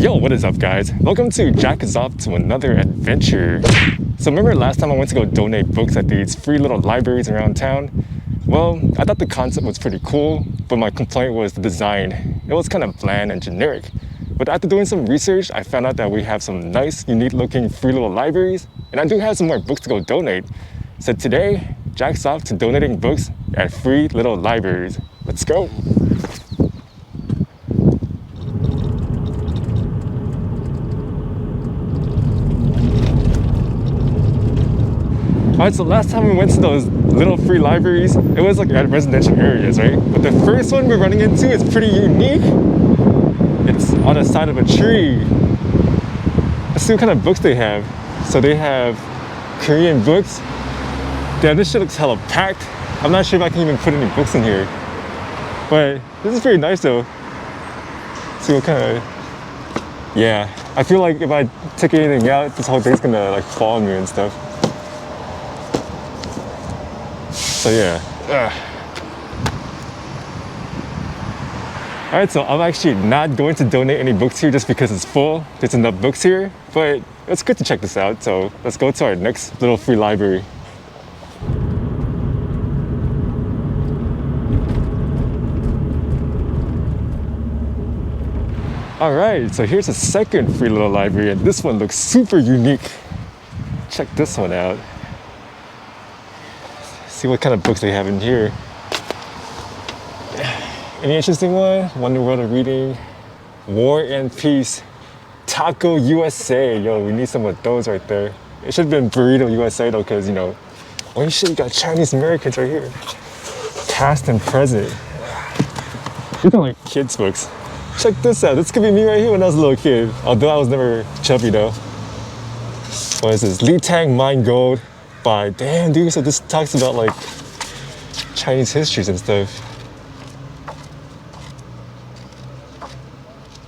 Yo, what is up guys? Welcome to Jack is Off to another adventure. So remember last time I went to go donate books at these free little libraries around town? Well, I thought the concept was pretty cool, but my complaint was the design. It was kind of bland and generic. But after doing some research, I found out that we have some nice, unique looking free little libraries, and I do have some more books to go donate. So today, Jack's off to donating books at free little libraries. Let's go. Alright, so last time we went to those little free libraries, it was like at residential areas, right? But the first one we're running into is pretty unique. It's on the side of a tree. Let's see what kind of books they have. So they have Korean books. Damn, this shit looks hella packed. I'm not sure if I can even put any books in here. But this is pretty nice though. Let's see what kind of... Yeah, I feel like if I take anything out, this whole thing's gonna like fall on me and stuff. So yeah. Alright, so I'm actually not going to donate any books here just because it's full. There's enough books here, but it's good to check this out. So let's go to our next little free library. Alright, so here's a second free little library, and this one looks super unique. Check this one out. See what kind of books they have in here. Any interesting one? Wonder World of Reading, War and Peace, Taco USA. Yo, we need some of those right there. It should have been Burrito USA though, because you know, oh shit, you got Chinese Americans right here. Past and present. These are like kids' books. Check this out. This could be me right here when I was a little kid. Although I was never chubby though. What is this? Li Tang Mine Gold. By damn dude, so this talks about like Chinese histories and stuff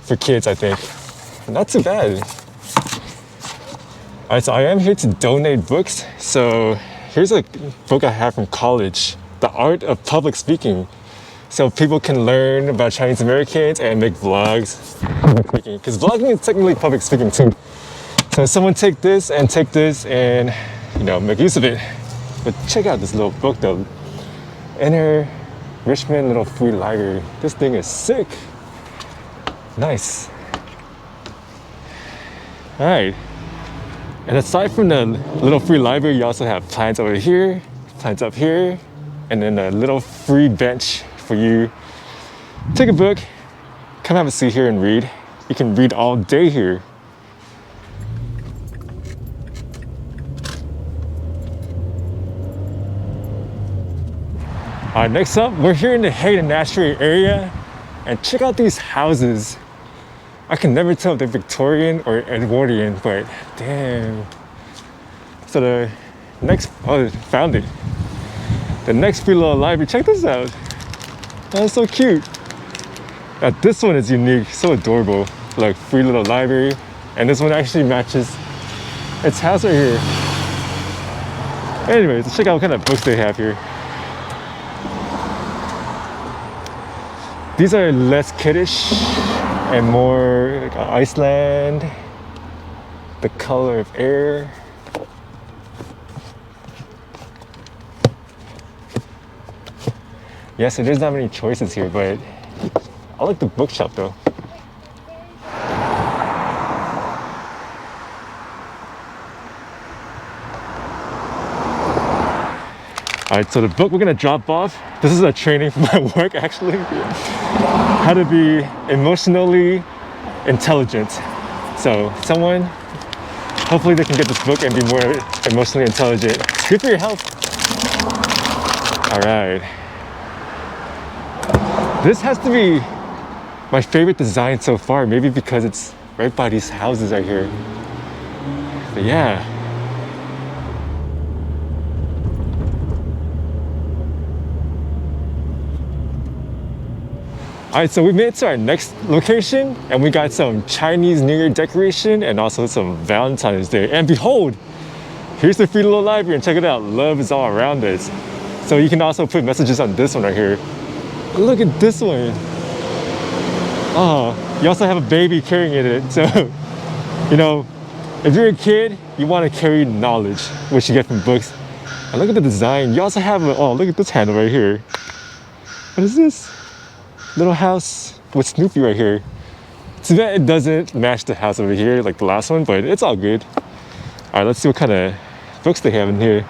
for kids, I think. Not too bad. All right, so I am here to donate books. So here's a book I have from college, The Art of Public Speaking, so people can learn about Chinese Americans and make vlogs. Because vlogging is technically public speaking too. So someone take this and you know, make use of it. But check out this little book though. Inner Richmond Little Free Library. This thing is sick. Nice. All right. And aside from the little free library, you also have plants over here, plants up here, and then a little free bench for you. Take a book, come have a seat here and read. You can read all day here. All right, next up, we're here in the Hayden Nashville area, and check out these houses. I can never tell if they're Victorian or Edwardian, but damn. So the next, oh, found it. The next free little library, check this out. That's so cute. Now this one is unique, so adorable. Like free little library, and this one actually matches its house right here. Anyways, let's check out what kind of books they have here. These are less kiddish and more like Iceland, The Color of Air. Yeah, so there's not many choices here, but I like the bookshelf though. All right, so the book we're gonna drop off, this is a training for my work actually. How to be emotionally intelligent. So someone, hopefully they can get this book and be more emotionally intelligent. It's good for your health. All right. This has to be my favorite design so far, maybe because it's right by these houses right here. But yeah. All right, so we made it to our next location, and we got some Chinese New Year decoration and also some Valentine's Day. And behold, here's the free little library, and check it out. Love is all around us. So you can also put messages on this one right here. Look at this one. Oh, you also have a baby carrying it. So, you know, if you're a kid, you want to carry knowledge, which you get from books. And look at the design. You also have a, oh, look at this handle right here. What is this? Little house with Snoopy right here. Too bad it doesn't match the house over here like the last one, but it's all good. All right, let's see what kind of books they have in here.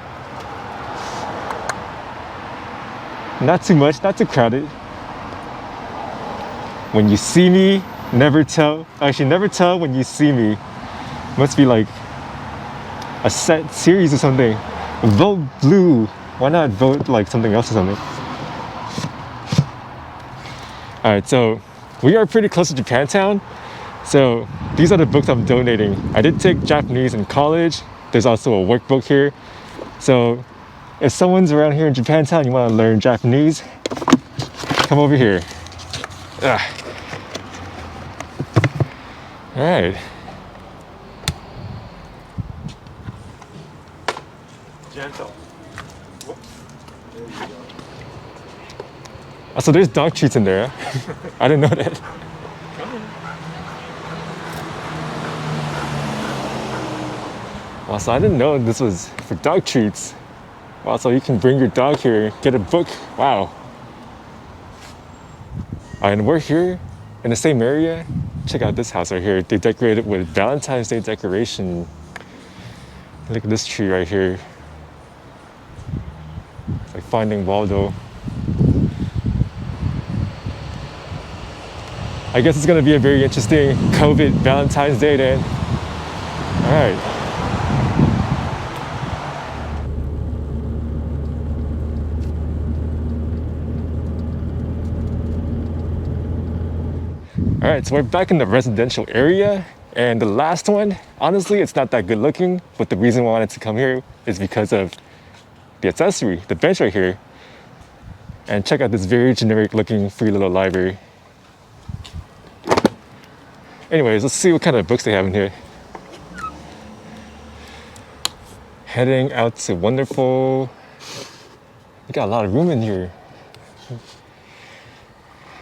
Not too much, not too crowded. When you see me, never tell. Actually, never tell when you see me. Must be like a set series or something. Vote blue. Why not vote like something else or something? All right, so we are pretty close to Japantown. So these are the books I'm donating. I did take Japanese in college. There's also a workbook here. So if someone's around here in Japantown, you want to learn Japanese, come over here. Ugh. All right. Gentle. There you go. Oh, so there's dog treats in there. I didn't know that. Wow, so I didn't know this was for dog treats. Wow, so you can bring your dog here, get a book. Wow. And we're here in the same area. Check out this house right here. They decorated with Valentine's Day decoration. Look at this tree right here. It's like Finding Waldo. I guess it's gonna be a very interesting COVID Valentine's Day then. All right. All right, so we're back in the residential area, and the last one, honestly, it's not that good looking, but the reason why I wanted to come here is because of the accessory, the bench right here. And check out this very generic looking free little library. Anyways, let's see what kind of books they have in here. Heading out to Wonderful. You got a lot of room in here.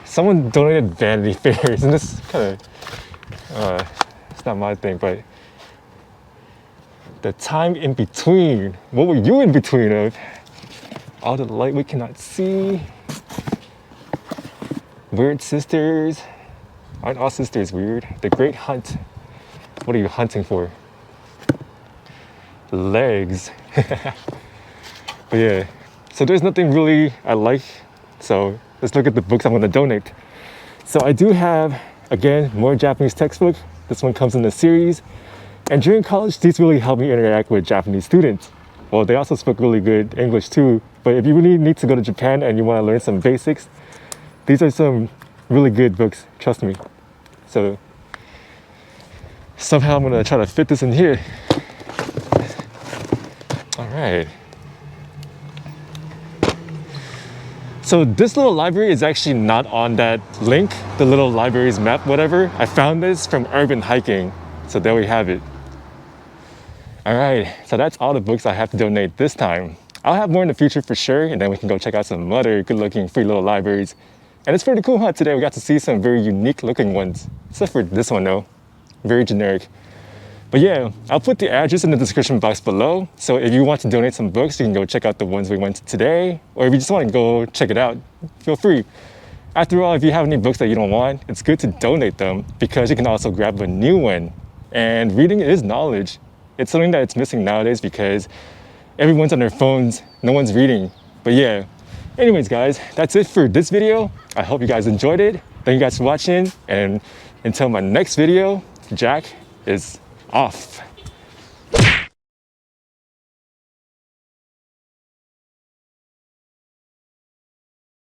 Someone donated Vanity Fairs, and this kind of, it's not my thing, but the time in between. What were you in between of? All the light we cannot see. Weird Sisters. Aren't all sisters weird? The Great Hunt. What are you hunting for? Legs. But yeah, so there's nothing really I like. So let's look at the books I'm going to donate. So I do have, again, more Japanese textbook. This one comes in a series. And during college, these really helped me interact with Japanese students. Well, they also spoke really good English too. But if you really need to go to Japan and you want to learn some basics, these are some really good books, trust me. So somehow I'm going to try to fit this in here. All right. So this little library is actually not on that link, the little libraries map, whatever. I found this from Urban Hiking. So there we have it. All right, so that's all the books I have to donate this time. I'll have more in the future for sure, and then we can go check out some other good looking free little libraries. And it's pretty cool, huh? Today we got to see some very unique looking ones, except for this one though, very generic. But yeah, I'll put the address in the description box below. So if you want to donate some books, you can go check out the ones we went to today. Or if you just want to go check it out, feel free. After all, if you have any books that you don't want, it's good to donate them because you can also grab a new one. And reading is knowledge. It's something that's missing nowadays because everyone's on their phones, no one's reading. But yeah, anyways guys, that's it for this video. I hope you guys enjoyed it. Thank you guys for watching. And until my next video, Jack is off.